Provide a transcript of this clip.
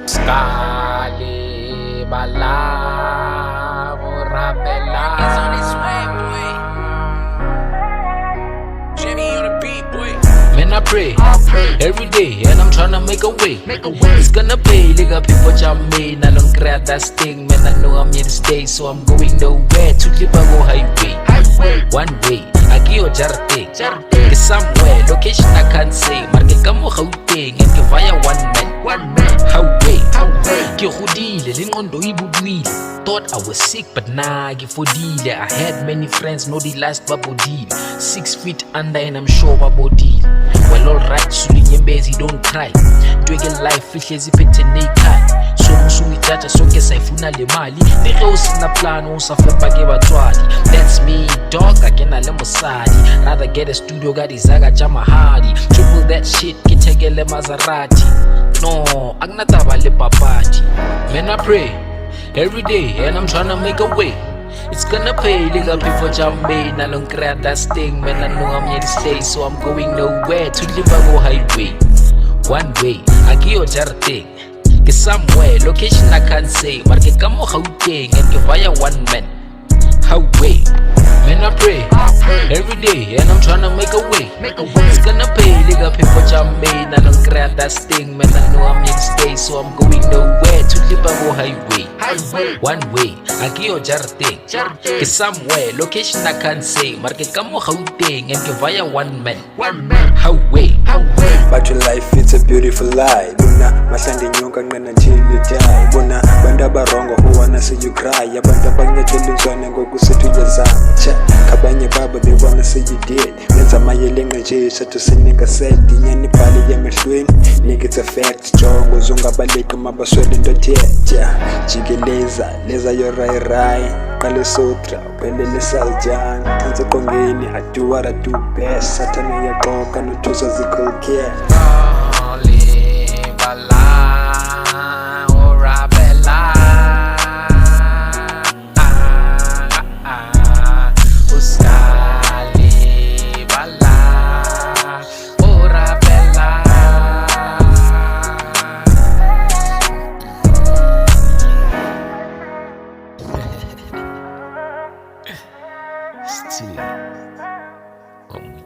Skali bala rapela. It's on its way, boy. Jimmy on the beat, boy. Man, I pray every day, and I'm tryna make a way. It's gonna pay, nigga. People jump me, I don't grab that sting, man. I know I'm here to stay, so I'm going nowhere. To live I go highway, one way. I give you a jarting, get somewhere, location I can't say. Market come Gauteng and give via one man. Highway, ke godile le ngondo e bubuile. Thought I was sick, but nah, ke fodile. I had many friends, no the last babodile. 6 feet under and I'm sure babodile. Well, alright, sulinyembezi, don't cry. Twege life ihlezi phethe nekhaya. So musuyithatha sonke sayifuna le mali. Nige usina plan usafepa ke batswadi. That's me, dog, akena le mosadi. Rather get a studio gadi zaga jamahadi. Triple that shit, ke thekele Maserati. No, akunataba le papati. Man, I pray every day, and I'm tryna make a way. It's gonna pay, nigga, before jump me. I don't grab that sting, man. I know I'm here to stay, so I'm going nowhere. To live I go highway, one way. I give you a jarting, get somewhere, location I can't say. Market come Gauteng and give via one man. Highway, man, I pray every day, and I'm tryna make a way. It's gonna pay, nigga, people jump me. I don't grab that sting, man. I know I'm here to stay, so I'm going nowhere. To live I go highway, one way. I give you a jarting, get somewhere, location I can't say. Market come Gauteng and give via one man. Highway. But your life, it's a beautiful lie. Bona mahlande nyonka ngana njili jai. Bona banda barongo who wanna see you cry. Ya banda banya teluzwane ngoku situ yazama. Cha kabanye baba they wanna see you dead. Lenza mayelenga nje shatu sinika said. Dinyani pali ya mehlweni. Nigga it's a fact. Jongo zunga balika mabaswele ndo tietja. Jigeleza, leza yo rai rai. Kale sutra, pelele saljan. Tanza kongeni, I do what I do best. Satana ya koka, no tuza zikulkia. Still, como